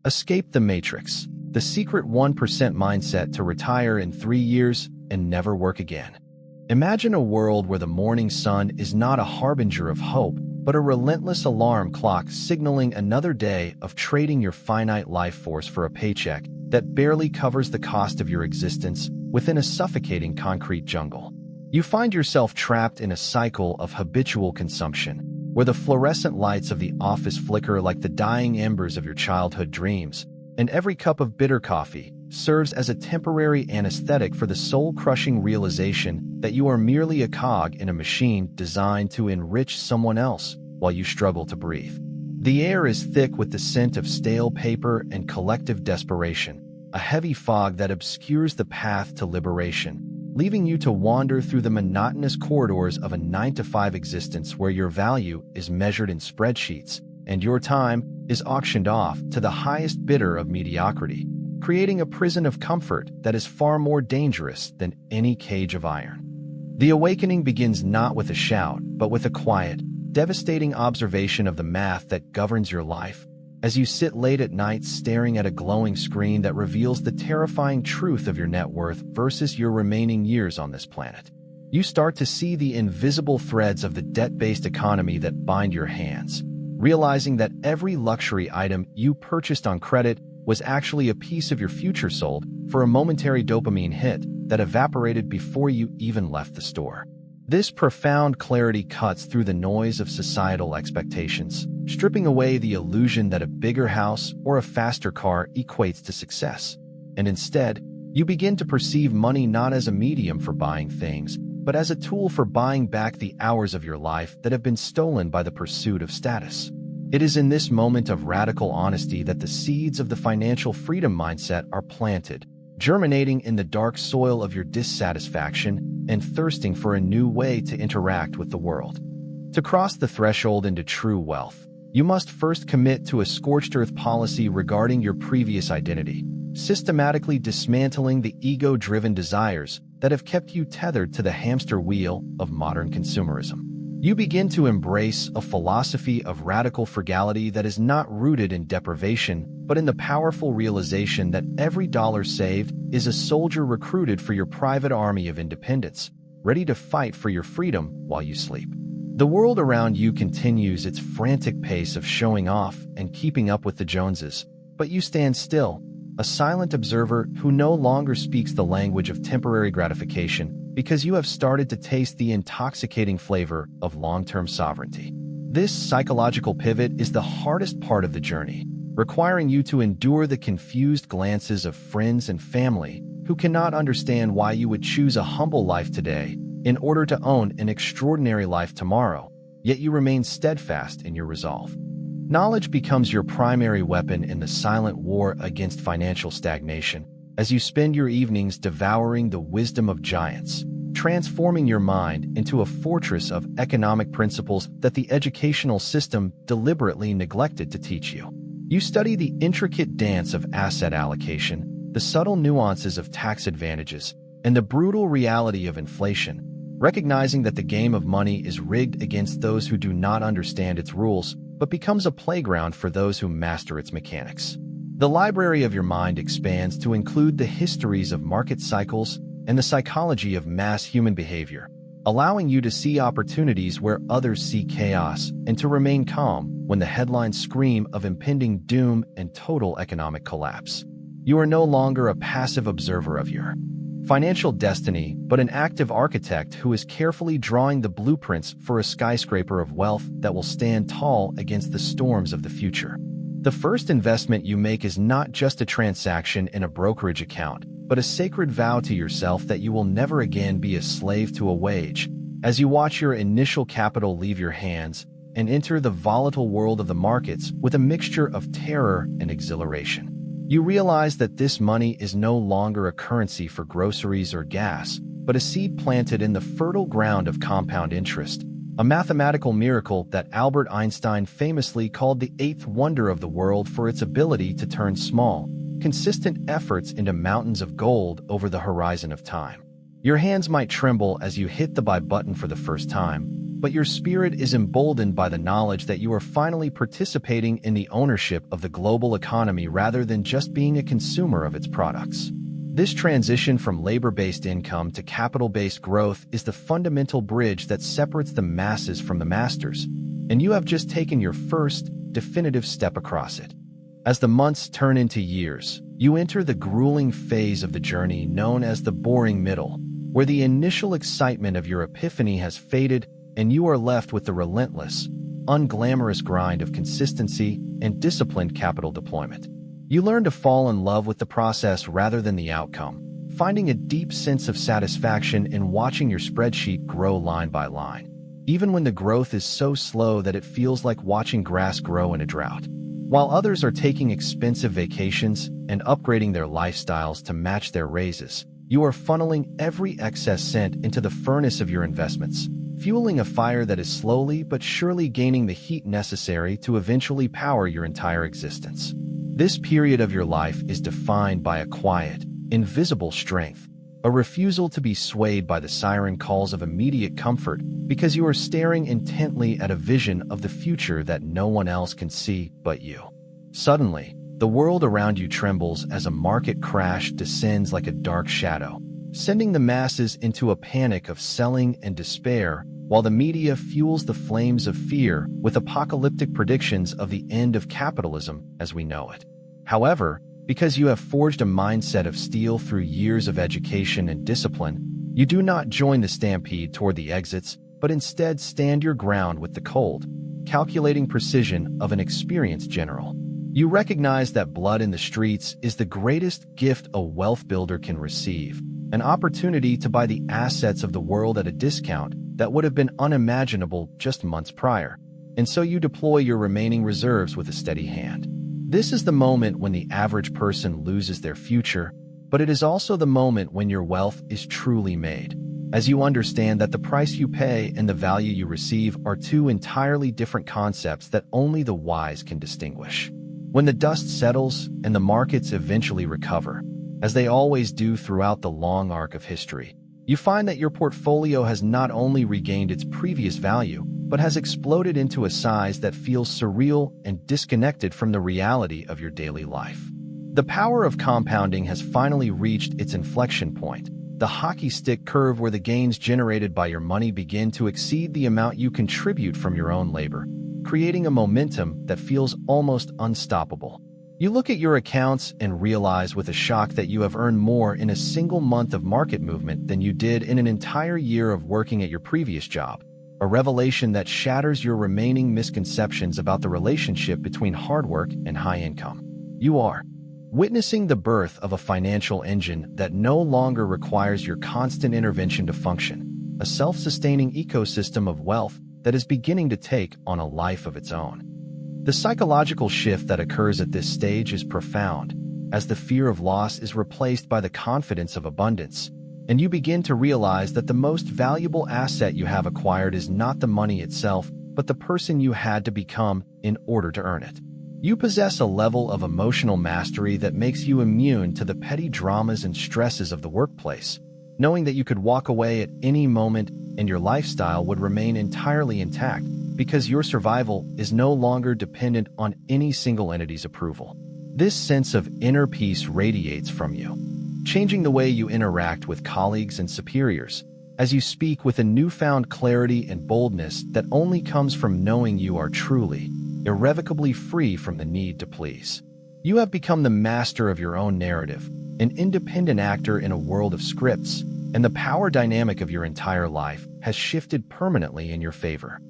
Escape the Matrix, the secret 1% mindset to retire in 3 years and never work again. Imagine a world where the morning sun is not a harbinger of hope, but a relentless alarm clock signaling another day of trading your finite life force for a paycheck that barely covers the cost of your existence within a suffocating concrete jungle. You find yourself trapped in a cycle of habitual consumption, where the fluorescent lights of the office flicker like the dying embers of your childhood dreams, and every cup of bitter coffee serves as a temporary anesthetic for the soul-crushing realization that you are merely a cog in a machine designed to enrich someone else while you struggle to breathe. The air is thick with the scent of stale paper and collective desperation, a heavy fog that obscures the path to liberation, leaving you to wander through the monotonous corridors of a 9-to-5 existence where your value is measured in spreadsheets and your time is auctioned off to the highest bidder of mediocrity, creating a prison of comfort that is far more dangerous than any cage of iron. The awakening begins not with a shout, but with a quiet, devastating observation of the math that governs your life. As you sit late at night staring at a glowing screen that reveals the terrifying truth of your net worth versus your remaining years on this planet, you start to see the invisible threads of the debt-based economy that bind your hands, realizing that every luxury item you purchased on credit was actually a piece of your future sold for a momentary dopamine hit that evaporated before you even left the store. This profound clarity cuts through the noise of societal expectations, stripping away the illusion that a bigger house or a faster car equates to success. And instead, you begin to perceive money not as a medium for buying things, but as a tool for buying back the hours of your life that have been stolen by the pursuit of status. It is in this moment of radical honesty that the seeds of the financial freedom mindset are planted, germinating in the dark soil of your dissatisfaction and thirsting for a new way to interact with the world. To cross the threshold into true wealth, you must first commit to a scorched earth policy regarding your previous identity, systematically dismantling the ego-driven desires that have kept you tethered to the hamster wheel of modern consumerism. You begin to embrace a philosophy of radical frugality that is not rooted in deprivation, but in the powerful realization that every dollar saved is a soldier recruited for your private army of independence, ready to fight for your freedom while you sleep. The world around you continues its frantic pace of showing off and keeping up with the Joneses, but you stand still, a silent observer who no longer speaks the language of temporary gratification, because you have started to taste the intoxicating flavor of long-term sovereignty. This psychological pivot is the hardest part of the journey, requiring you to endure the confused glances of friends and family who cannot understand why you would choose a humble life today in order to own an extraordinary life tomorrow, yet you remain steadfast in your resolve. Knowledge becomes your primary weapon in the silent war against financial stagnation, as you spend your evenings devouring the wisdom of giants, transforming your mind into a fortress of economic principles that the educational system deliberately neglected to teach you. You study the intricate dance of asset allocation, the subtle nuances of tax advantages, and the brutal reality of inflation, recognizing that the game of money is rigged against those who do not understand its rules, but becomes a playground for those who master its mechanics. The library of your mind expands to include the histories of market cycles and the psychology of mass human behavior, allowing you to see opportunities where others see chaos and to remain calm when the headlines scream of impending doom and total economic collapse. You are no longer a passive observer of your financial destiny, but an active architect who is carefully drawing the blueprints for a skyscraper of wealth that will stand tall against the storms of the future. The first investment you make is not just a transaction in a brokerage account, but a sacred vow to yourself that you will never again be a slave to a wage. As you watch your initial capital leave your hands and enter the volatile world of the markets with a mixture of terror and exhilaration, you realize that this money is no longer a currency for groceries or gas, but a seed planted in the fertile ground of compound interest, a mathematical miracle that Albert Einstein famously called the eighth wonder of the world for its ability to turn small, consistent efforts into mountains of gold over the horizon of time. Your hands might tremble as you hit the buy button for the first time, but your spirit is emboldened by the knowledge that you are finally participating in the ownership of the global economy rather than just being a consumer of its products. This transition from labor-based income to capital-based growth is the fundamental bridge that separates the masses from the masters, and you have just taken your first, definitive step across it. As the months turn into years, you enter the grueling phase of the journey known as the boring middle, where the initial excitement of your epiphany has faded and you are left with the relentless, unglamorous grind of consistency and disciplined capital deployment. You learn to fall in love with the process rather than the outcome, finding a deep sense of satisfaction in watching your spreadsheet grow line by line, even when the growth is so slow that it feels like watching grass grow in a drought. While others are taking expensive vacations and upgrading their lifestyles to match their raises, you are funneling every excess cent into the furnace of your investments, fueling a fire that is slowly but surely gaining the heat necessary to eventually power your entire existence. This period of your life is defined by a quiet, invisible strength, a refusal to be swayed by the siren calls of immediate comfort because you are staring intently at a vision of the future that no one else can see but you. Suddenly, the world around you trembles as a market crash descends like a dark shadow, sending the masses into a panic of selling and despair, while the media fuels the flames of fear with apocalyptic predictions of the end of capitalism as we know it. However, because you have forged a mindset of steel through years of education and discipline, you do not join the stampede toward the exits, but instead stand your ground with the cold, calculating precision of an experienced general. You recognize that blood in the streets is the greatest gift a wealth builder can receive, an opportunity to buy the assets of the world at a discount that would have been unimaginable just months prior, and so you deploy your remaining reserves with a steady hand. This is the moment when the average person loses their future, but it is also the moment when your wealth is truly made, as you understand that the price you pay and the value you receive are two entirely different concepts that only the wise can distinguish. When the dust settles and the markets eventually recover, as they always do throughout the long arc of history, you find that your portfolio has not only regained its previous value, but has exploded into a size that feels surreal and disconnected from the reality of your daily life. The power of compounding has finally reached its inflection point, the hockey stick curve where the gains generated by your money begin to exceed the amount you contribute from your own labor, creating a momentum that feels almost unstoppable. You look at your accounts and realize with a shock that you have earned more in a single month of market movement than you did in an entire year of working at your previous job, a revelation that shatters your remaining misconceptions about the relationship between hard work and high income. You are witnessing the birth of a financial engine that no longer requires your constant intervention to function, a self-sustaining ecosystem of wealth that is beginning to take on a life of its own. The psychological shift that occurs at this stage is profound, as the fear of loss is replaced by the confidence of abundance, and you begin to realize that the most valuable asset you have acquired is not the money itself, but the person you had to become in order to earn it. You possess a level of emotional mastery that makes you immune to the petty dramas and stresses of the workplace, knowing that you could walk away at any moment and your lifestyle would remain entirely intact because your survival is no longer dependent on any single entity's approval. This sense of inner peace radiates from you, changing the way you interact with colleagues and superiors, as you speak with a newfound clarity and boldness that only comes from knowing you are truly, irrevocably free from the need to please. You have become the master of your own narrative, an independent actor in a world of scripts, and the power dynamic of your entire life has shifted permanently in your favor.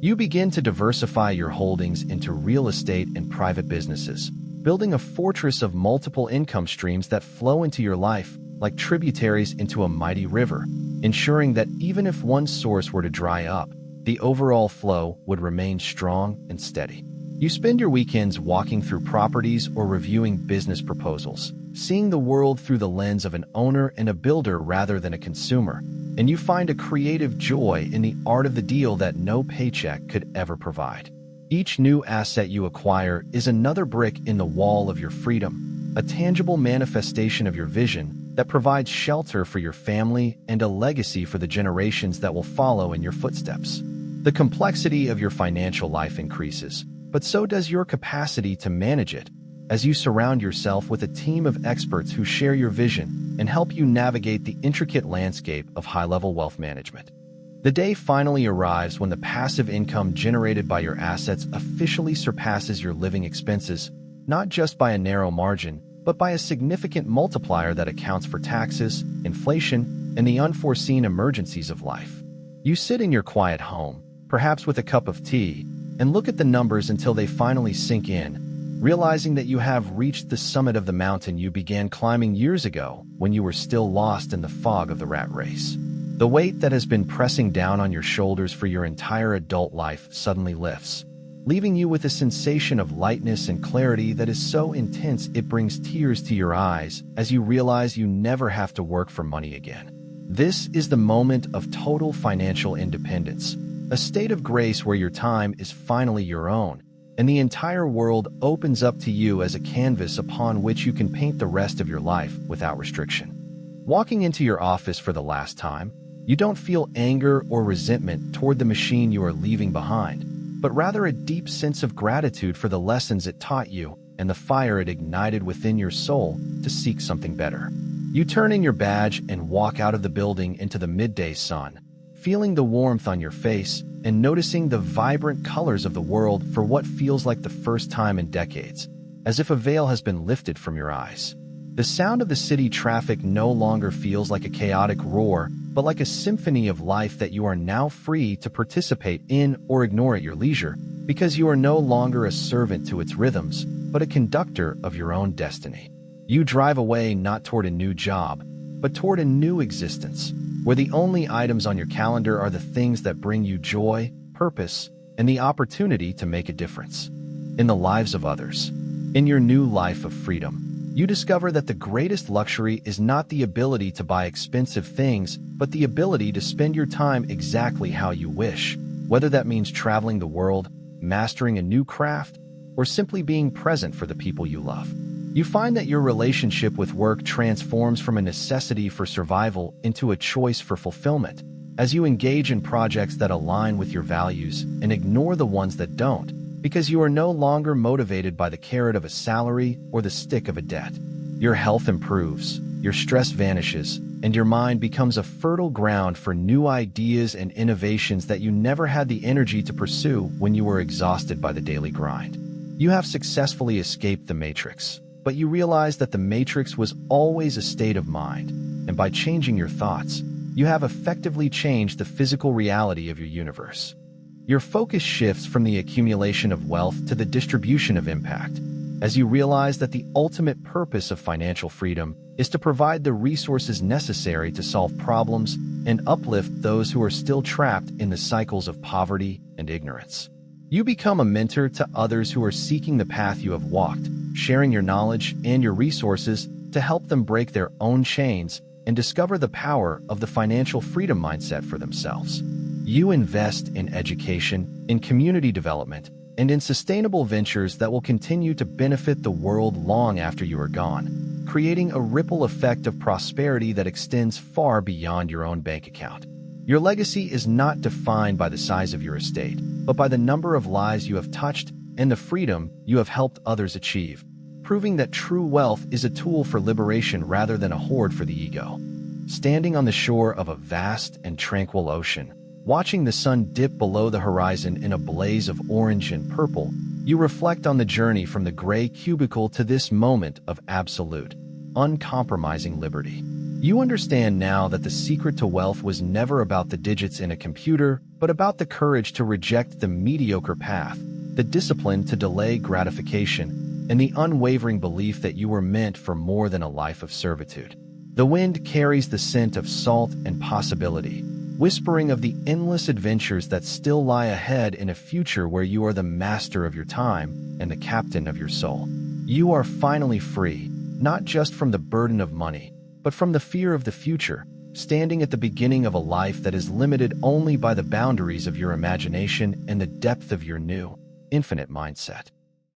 You begin to diversify your holdings into real estate and private businesses, building a fortress of multiple income streams that flow into your life like tributaries into a mighty river, ensuring that even if one source were to dry up, the overall flow would remain strong and steady. You spend your weekends walking through properties or reviewing business proposals, seeing the world through the lens of an owner and a builder rather than a consumer, and you find a creative joy in the art of the deal that no paycheck could ever provide. Each new asset you acquire is another brick in the wall of your freedom, a tangible manifestation of your vision that provides shelter for your family and a legacy for the generations that will follow in your footsteps. The complexity of your financial life increases, but so does your capacity to manage it, as you surround yourself with a team of experts who share your vision and help you navigate the intricate landscape of high-level wealth management. The day finally arrives when the passive income generated by your assets officially surpasses your living expenses, not just by a narrow margin, but by a significant multiplier that accounts for taxes, inflation, and the unforeseen emergencies of life. You sit in your quiet home, perhaps with a cup of tea, and look at the numbers until they finally sink in, realizing that you have reached the summit of the mountain you began climbing years ago when you were still lost in the fog of the rat race. The weight that has been pressing down on your shoulders for your entire adult life suddenly lifts, leaving you with a sensation of lightness and clarity that is so intense it brings tears to your eyes as you realize you never have to work for money again. This is the moment of total financial independence, a state of grace where your time is finally your own, and the entire world opens up to you as a canvas upon which you can paint the rest of your life without restriction. Walking into your office for the last time, you don't feel anger or resentment toward the machine you are leaving behind, but rather a deep sense of gratitude for the lessons it taught you and the fire it ignited within your soul to seek something better. You turn in your badge and walk out of the building into the midday sun, feeling the warmth on your face and noticing the vibrant colors of the world for what feels like the first time in decades, as if a veil has been lifted from your eyes. The sound of the city traffic no longer feels like a chaotic roar, but like a symphony of life that you are now free to participate in or ignore at your leisure, because you are no longer a servant to its rhythms, but a conductor of your own destiny. You drive away not toward a new job, but toward a new existence, where the only items on your calendar are the things that bring you joy, purpose, and the opportunity to make a difference in the lives of others. In your new life of freedom, you discover that the greatest luxury is not the ability to buy expensive things, but the ability to spend your time exactly how you wish, whether that means traveling the world, mastering a new craft, or simply being present for the people you love. You find that your relationship with work transforms from a necessity for survival into a choice for fulfillment, as you engage in projects that align with your values and ignore the ones that don't, because you are no longer motivated by the carrot of a salary or the stick of a debt. Your health improves, your stress vanishes, and your mind becomes a fertile ground for new ideas and innovations that you never had the energy to pursue when you were exhausted by the daily grind. You have successfully escaped the matrix, but you realize that the matrix was always a state of mind, and by changing your thoughts, you have effectively changed the physical reality of your universe. Your focus shifts from the accumulation of wealth to the distribution of impact, as you realize that the ultimate purpose of financial freedom is to provide the resources necessary to solve problems and uplift those who are still trapped in the cycles of poverty and ignorance. You become a mentor to others who are seeking the path you have walked, sharing your knowledge and your resources to help them break their own chains and discover the power of the financial freedom mindset for themselves. You invest in education, in community development, and in sustainable ventures that will continue to benefit the world long after you are gone, creating a ripple effect of prosperity that extends far beyond your own bank account. Your legacy is not defined by the size of your estate, but by the number of lives you have touched and the freedom you have helped others achieve, proving that true wealth is a tool for liberation rather than a hoard for the ego. Standing on the shore of a vast and tranquil ocean, watching the sun dip below the horizon in a blaze of orange and purple, you reflect on the journey from the gray cubicle to this moment of absolute, uncompromising liberty. You understand now that the secret to wealth was never about the digits in a computer, but about the courage to reject the mediocre path, the discipline to delay gratification, and the unwavering belief that you were meant for more than a life of servitude. The wind carries the scent of salt and possibility, whispering of the endless adventures that still lie ahead in a future where you are the master of your time and the captain of your soul. You are finally free, not just from the burden of money, but from the fear of the future, standing at the beginning of a life that is limited only by the boundaries of your imagination and the depth of your new, infinite mindset.